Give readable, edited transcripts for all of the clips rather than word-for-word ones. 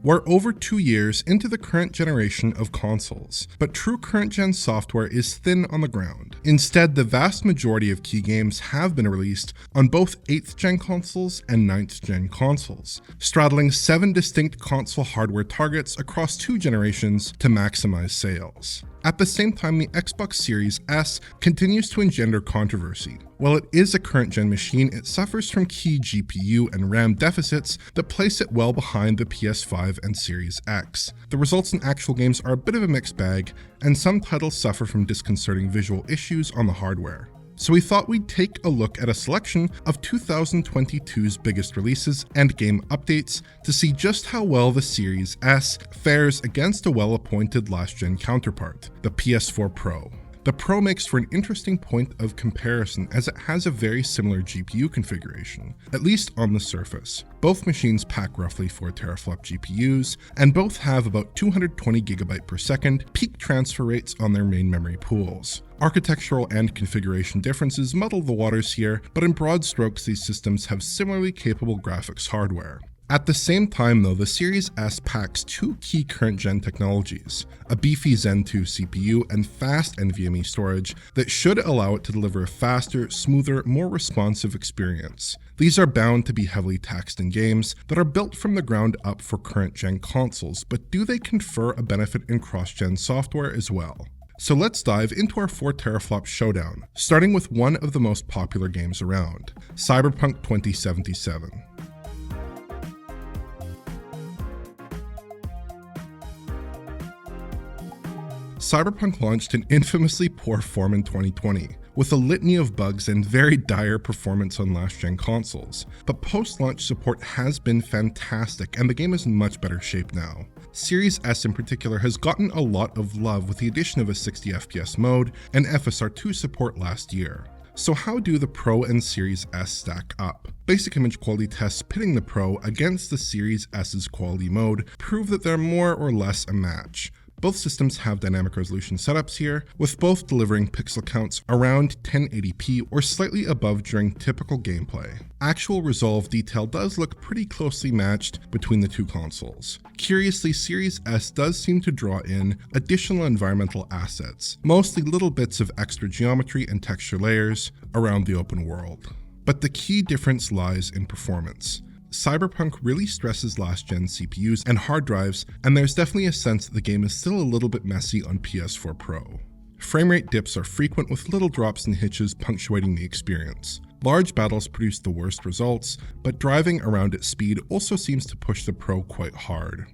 We're over 2 years into the current generation of consoles, but true current-gen software is thin on the ground. Instead, the vast majority of key games have been released on both 8th-gen consoles and 9th-gen consoles, straddling 7 distinct console hardware targets across 2 generations to maximize sales. At the same time, the Xbox Series S continues to engender controversy. While it is a current-gen machine, it suffers from key GPU and RAM deficits that place it well behind the PS5 and Series X. The results in actual games are a bit of a mixed bag, and some titles suffer from disconcerting visual issues on the hardware. So we thought we'd take a look at a selection of 2022's biggest releases and game updates to see just how well the Series S fares against a well-appointed last-gen counterpart, the PS4 Pro. The Pro makes for an interesting point of comparison as it has a very similar GPU configuration, at least on the surface. Both machines pack roughly 4 teraflop GPUs, and both have about 220 GB per second peak transfer rates on their main memory pools. Architectural and configuration differences muddle the waters here, but in broad strokes these systems have similarly capable graphics hardware. At the same time though, the Series S packs 2 key current-gen technologies, a beefy Zen 2 CPU and fast NVMe storage that should allow it to deliver a faster, smoother, more responsive experience. These are bound to be heavily taxed in games that are built from the ground up for current-gen consoles, but do they confer a benefit in cross-gen software as well? So let's dive into our 4 teraflop showdown, starting with one of the most popular games around, Cyberpunk 2077. Cyberpunk launched in infamously poor form in 2020, with a litany of bugs and very dire performance on last-gen consoles, but post-launch support has been fantastic and the game is in much better shape now. Series S in particular has gotten a lot of love with the addition of a 60 FPS mode and FSR2 support last year. So how do the Pro and Series S stack up? Basic image quality tests pitting the Pro against the Series S's quality mode prove that they're more or less a match. Both systems have dynamic resolution setups here, with both delivering pixel counts around 1080p or slightly above during typical gameplay. Actual resolve detail does look pretty closely matched between the 2 consoles. Curiously, Series S does seem to draw in additional environmental assets, mostly little bits of extra geometry and texture layers around the open world. But the key difference lies in performance. Cyberpunk really stresses last-gen CPUs and hard drives, and there's definitely a sense that the game is still a little bit messy on PS4 Pro. Framerate dips are frequent with little drops and hitches punctuating the experience. Large battles produce the worst results, but driving around at speed also seems to push the Pro quite hard.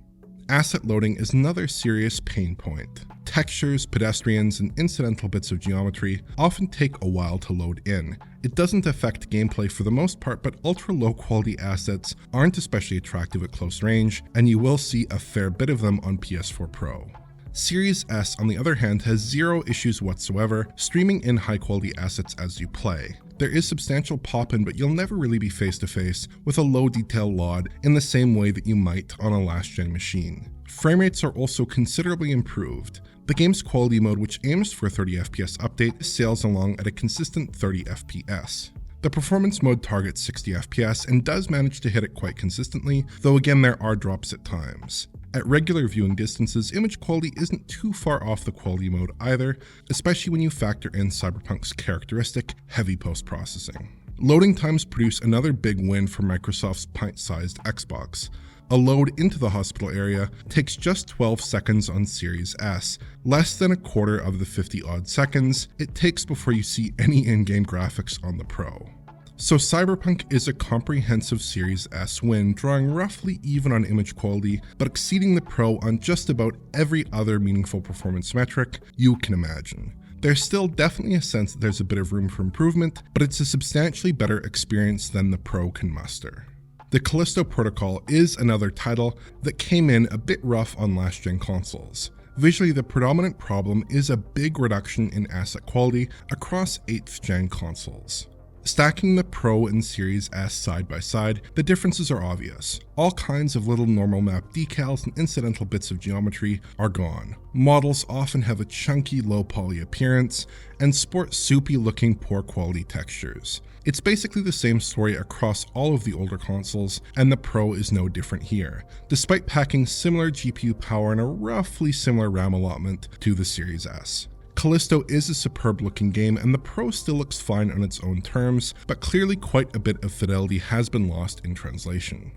Asset loading is another serious pain point. Textures, pedestrians, and incidental bits of geometry often take a while to load in. It doesn't affect gameplay for the most part, but ultra-low quality assets aren't especially attractive at close range, and you will see a fair bit of them on PS4 Pro. Series S, on the other hand, has 0 issues whatsoever streaming in high-quality assets as you play. There is substantial pop-in, but you'll never really be face-to-face with a low-detail LOD in the same way that you might on a last-gen machine. Frame rates are also considerably improved. The game's quality mode, which aims for a 30 FPS update, sails along at a consistent 30 FPS. The performance mode targets 60 FPS and does manage to hit it quite consistently, though again there are drops at times. At regular viewing distances, image quality isn't too far off the quality mode either, especially when you factor in Cyberpunk's characteristic heavy post-processing. Loading times produce another big win for Microsoft's pint-sized Xbox. A load into the hospital area takes just 12 seconds on Series S, less than a quarter of the 50-odd seconds it takes before you see any in-game graphics on the Pro. So Cyberpunk is a comprehensive Series S win, drawing roughly even on image quality, but exceeding the Pro on just about every other meaningful performance metric you can imagine. There's still definitely a sense that there's a bit of room for improvement, but it's a substantially better experience than the Pro can muster. The Callisto Protocol is another title that came in a bit rough on last-gen consoles. Visually, the predominant problem is a big reduction in asset quality across 8th-gen consoles. Stacking the Pro and Series S side by side, the differences are obvious. All kinds of little normal map decals and incidental bits of geometry are gone. Models often have a chunky, low poly appearance and sport soupy looking poor quality textures. It's basically the same story across all of the older consoles, and the Pro is no different here, despite packing similar GPU power and a roughly similar RAM allotment to the Series S. Callisto is a superb looking game, and the Pro still looks fine on its own terms, but clearly quite a bit of fidelity has been lost in translation.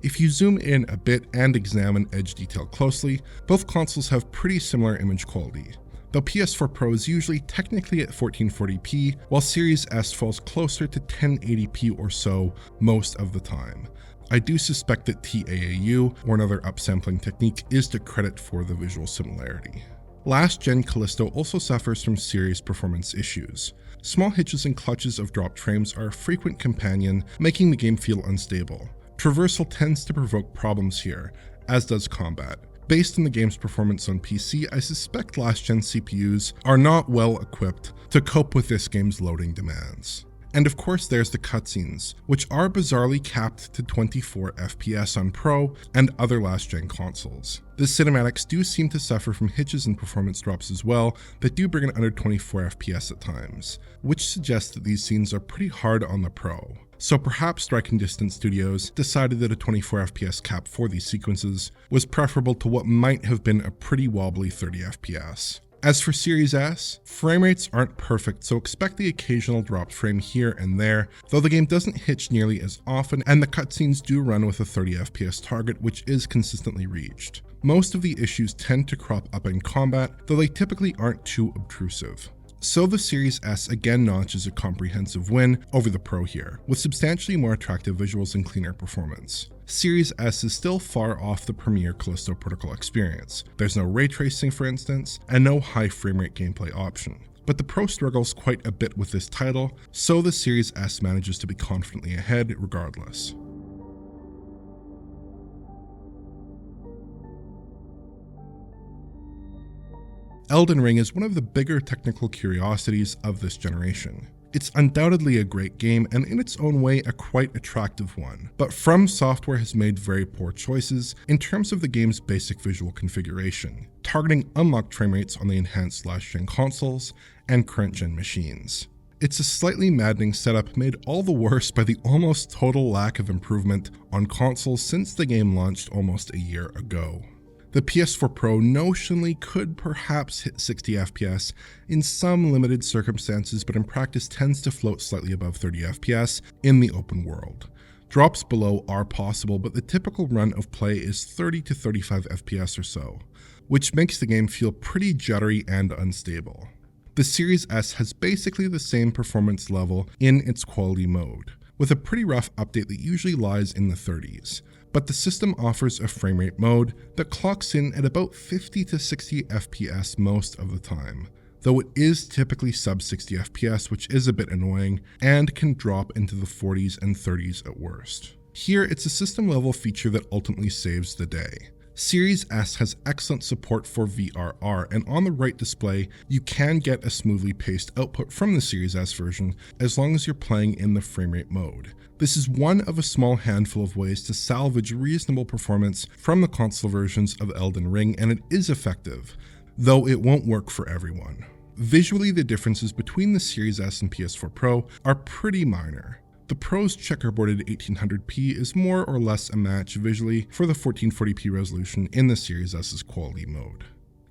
If you zoom in a bit and examine edge detail closely, both consoles have pretty similar image quality, though PS4 Pro is usually technically at 1440p, while Series S falls closer to 1080p or so most of the time. I do suspect that TAAU, or another upsampling technique, is to credit for the visual similarity. Last-gen Callisto also suffers from serious performance issues. Small hitches and clutches of dropped frames are a frequent companion, making the game feel unstable. Traversal tends to provoke problems here, as does combat. Based on the game's performance on PC, I suspect last-gen CPUs are not well equipped to cope with this game's loading demands. And of course there's the cutscenes, which are bizarrely capped to 24 FPS on Pro and other last-gen consoles. The cinematics do seem to suffer from hitches and performance drops as well that do bring it under 24 FPS at times, which suggests that these scenes are pretty hard on the Pro. So perhaps Striking Distance Studios decided that a 24 FPS cap for these sequences was preferable to what might have been a pretty wobbly 30 FPS. As for Series S, frame rates aren't perfect, so expect the occasional dropped frame here and there, though the game doesn't hitch nearly as often, and the cutscenes do run with a 30 FPS target, which is consistently reached. Most of the issues tend to crop up in combat, though they typically aren't too obtrusive. So the Series S again notches a comprehensive win over the Pro here, with substantially more attractive visuals and cleaner performance. Series S is still far off the premier Callisto Protocol experience. There's no ray tracing, for instance, and no high frame rate gameplay option. But the Pro struggles quite a bit with this title, so the Series S manages to be confidently ahead regardless. Elden Ring is one of the bigger technical curiosities of this generation. It's undoubtedly a great game and in its own way a quite attractive one, but From Software has made very poor choices in terms of the game's basic visual configuration, targeting unlocked frame rates on the enhanced last-gen consoles and current-gen machines. It's a slightly maddening setup made all the worse by the almost total lack of improvement on consoles since the game launched almost a year ago. The PS4 Pro notionally could perhaps hit 60 FPS in some limited circumstances, but in practice tends to float slightly above 30 FPS in the open world. Drops below are possible, but the typical run of play is 30 to 35 FPS or so, which makes the game feel pretty jittery and unstable. The Series S has basically the same performance level in its quality mode, with a pretty rough update that usually lies in the 30s. But the system offers a frame rate mode that clocks in at about 50 to 60 FPS most of the time, though it is typically sub 60 FPS, which is a bit annoying, and can drop into the 40s and 30s at worst. Here, it's a system level feature that ultimately saves the day. Series S has excellent support for VRR, and on the right display, you can get a smoothly paced output from the Series S version as long as you're playing in the frame rate mode. This is one of a small handful of ways to salvage reasonable performance from the console versions of Elden Ring, and it is effective, though it won't work for everyone. Visually, the differences between the Series S and PS4 Pro are pretty minor. The Pro's checkerboarded 1800p is more or less a match visually for the 1440p resolution in the Series S's quality mode.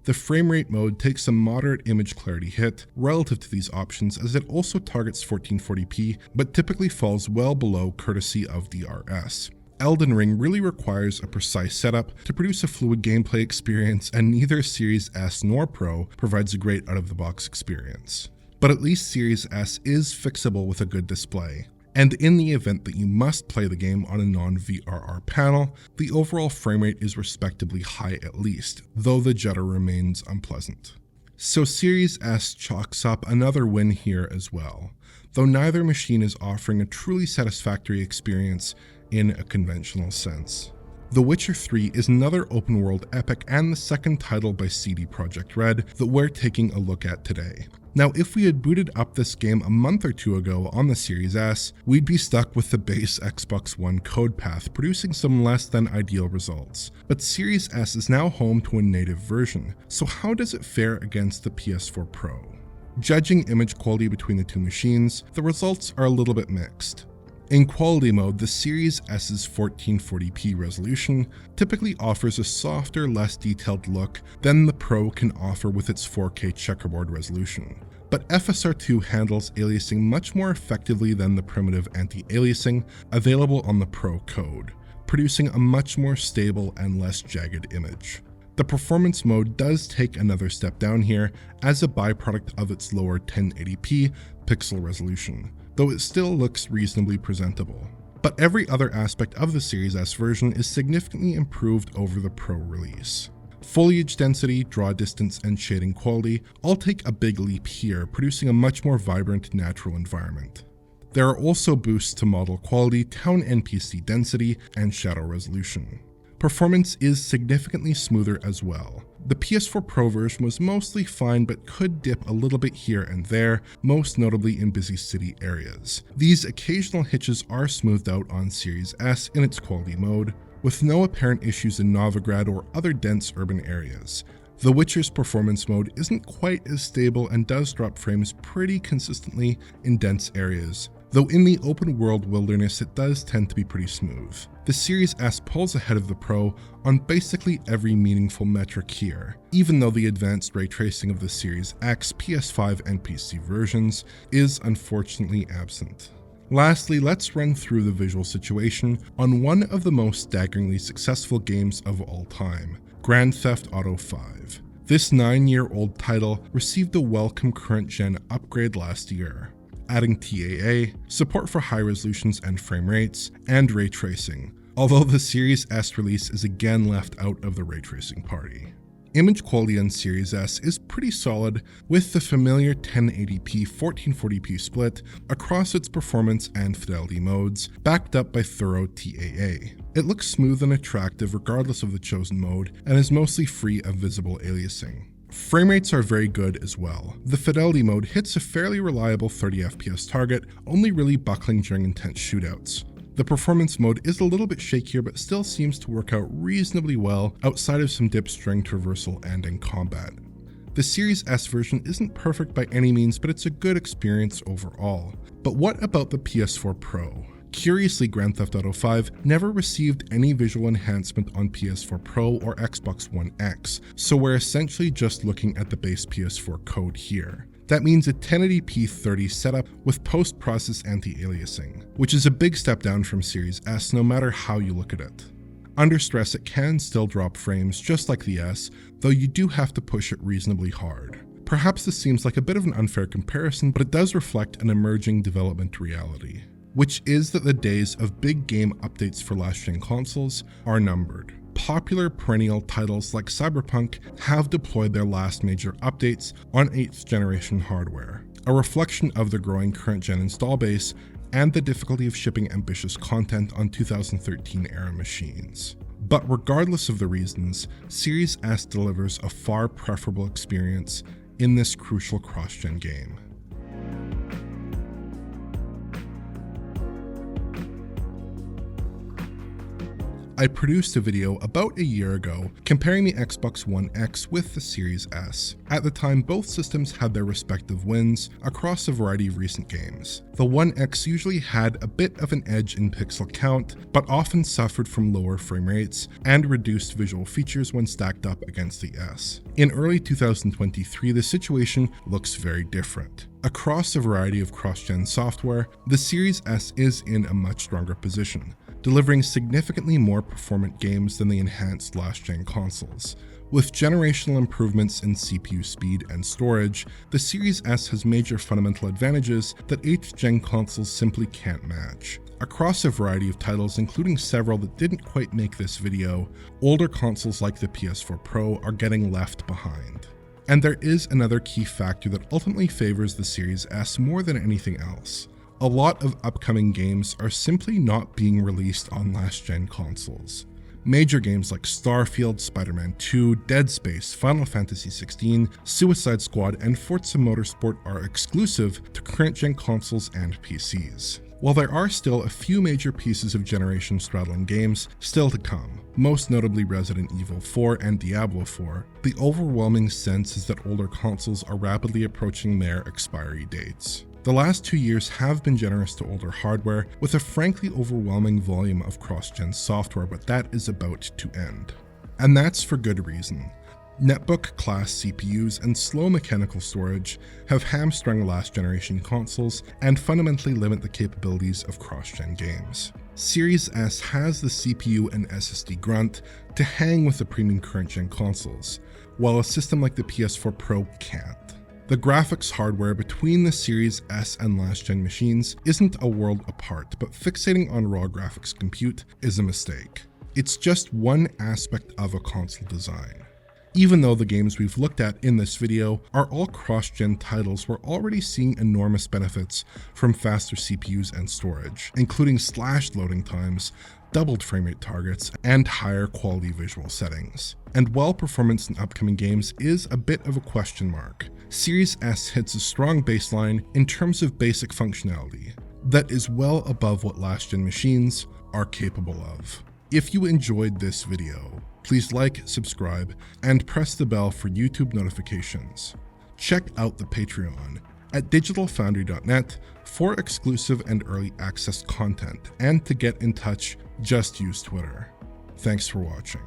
The frame rate mode takes a moderate image clarity hit relative to these options, as it also targets 1440p, but typically falls well below courtesy of DRS. Elden Ring really requires a precise setup to produce a fluid gameplay experience, and neither Series S nor Pro provides a great out-of-the-box experience. But at least Series S is fixable with a good display. And in the event that you must play the game on a non-VRR panel, the overall frame rate is respectably high at least, though the jitter remains unpleasant. So Series S chalks up another win here as well, though neither machine is offering a truly satisfactory experience in a conventional sense. The Witcher 3 is another open world epic and the second title by CD Projekt Red that we're taking a look at today. Now, if we had booted up this game a month or two ago on the Series S, we'd be stuck with the base Xbox One code path, producing some less than ideal results. But Series S is now home to a native version, so how does it fare against the PS4 Pro? Judging image quality between the two machines, the results are a little bit mixed. In quality mode, the Series S's 1440p resolution typically offers a softer, less detailed look than the Pro can offer with its 4K checkerboard resolution. But FSR2 handles aliasing much more effectively than the primitive anti-aliasing available on the Pro code, producing a much more stable and less jagged image. The performance mode does take another step down here as a byproduct of its lower 1080p pixel resolution, though it still looks reasonably presentable. But every other aspect of the Series S version is significantly improved over the Pro release. Foliage density, draw distance, and shading quality all take a big leap here, producing a much more vibrant natural environment. There are also boosts to model quality, town NPC density, and shadow resolution. Performance is significantly smoother as well. The PS4 Pro version was mostly fine but could dip a little bit here and there, most notably in busy city areas. These occasional hitches are smoothed out on Series S in its quality mode, with no apparent issues in Novigrad or other dense urban areas. The Witcher's performance mode isn't quite as stable and does drop frames pretty consistently in dense areas, though in the open world wilderness it does tend to be pretty smooth. The Series S pulls ahead of the Pro on basically every meaningful metric here, even though the advanced ray tracing of the Series X, PS5, and PC versions is unfortunately absent. Lastly, let's run through the visual situation on one of the most staggeringly successful games of all time, Grand Theft Auto V. This 9-year-old title received a welcome current-gen upgrade last year, adding TAA, support for high resolutions and frame rates, and ray tracing, although the Series S release is again left out of the ray tracing party. Image quality on Series S is pretty solid, with the familiar 1080p 1440p split across its performance and fidelity modes, backed up by thorough TAA. It looks smooth and attractive regardless of the chosen mode, and is mostly free of visible aliasing. Frame rates are very good as well. The fidelity mode hits a fairly reliable 30 FPS target, only really buckling during intense shootouts. The performance mode is a little bit shakier but still seems to work out reasonably well outside of some dips during traversal and in combat. The Series S version isn't perfect by any means, but it's a good experience overall. But what about the PS4 Pro? Curiously, Grand Theft Auto V never received any visual enhancement on PS4 Pro or Xbox One X, so we're essentially just looking at the base PS4 code here. That means a 1080p 30 setup with post-process anti-aliasing, which is a big step down from Series S no matter how you look at it. Under stress, it can still drop frames just like the S, though you do have to push it reasonably hard. Perhaps this seems like a bit of an unfair comparison, but it does reflect an emerging development reality, which is that the days of big game updates for last-gen consoles are numbered. Popular perennial titles like Cyberpunk have deployed their last major updates on 8th generation hardware, a reflection of the growing current-gen install base and the difficulty of shipping ambitious content on 2013-era machines. But regardless of the reasons, Series S delivers a far preferable experience in this crucial cross-gen game. I produced a video about a year ago comparing the Xbox One X with the Series S. At the time, both systems had their respective wins across a variety of recent games. The One X usually had a bit of an edge in pixel count, but often suffered from lower frame rates and reduced visual features when stacked up against the S. In early 2023, the situation looks very different. Across a variety of cross-gen software, the Series S is in a much stronger position, delivering significantly more performant games than the enhanced last-gen consoles. With generational improvements in CPU speed and storage, the Series S has major fundamental advantages that 8th-gen consoles simply can't match. Across a variety of titles, including several that didn't quite make this video, older consoles like the PS4 Pro are getting left behind. And there is another key factor that ultimately favors the Series S more than anything else. A lot of upcoming games are simply not being released on last-gen consoles. Major games like Starfield, Spider-Man 2, Dead Space, Final Fantasy XVI, Suicide Squad, and Forza Motorsport are exclusive to current-gen consoles and PCs. While there are still a few major pieces of generation-straddling games still to come, most notably Resident Evil 4 and Diablo 4, the overwhelming sense is that older consoles are rapidly approaching their expiry dates. The last 2 years have been generous to older hardware, with a frankly overwhelming volume of cross-gen software, but that is about to end. And that's for good reason. Netbook-class CPUs and slow mechanical storage have hamstrung last-generation consoles and fundamentally limit the capabilities of cross-gen games. Series S has the CPU and SSD grunt to hang with the premium current-gen consoles, while a system like the PS4 Pro can't. The graphics hardware between the Series S and last-gen machines isn't a world apart, but fixating on raw graphics compute is a mistake. It's just one aspect of a console design. Even though the games we've looked at in this video are all cross-gen titles, we're already seeing enormous benefits from faster CPUs and storage, including slashed loading times, doubled framerate targets, and higher quality visual settings. And while performance in upcoming games is a bit of a question mark, Series S hits a strong baseline in terms of basic functionality that is well above what last-gen machines are capable of. If you enjoyed this video, please like, subscribe, and press the bell for YouTube notifications. Check out the Patreon at digitalfoundry.net for exclusive and early access content, and to get in touch, just use Twitter. Thanks for watching.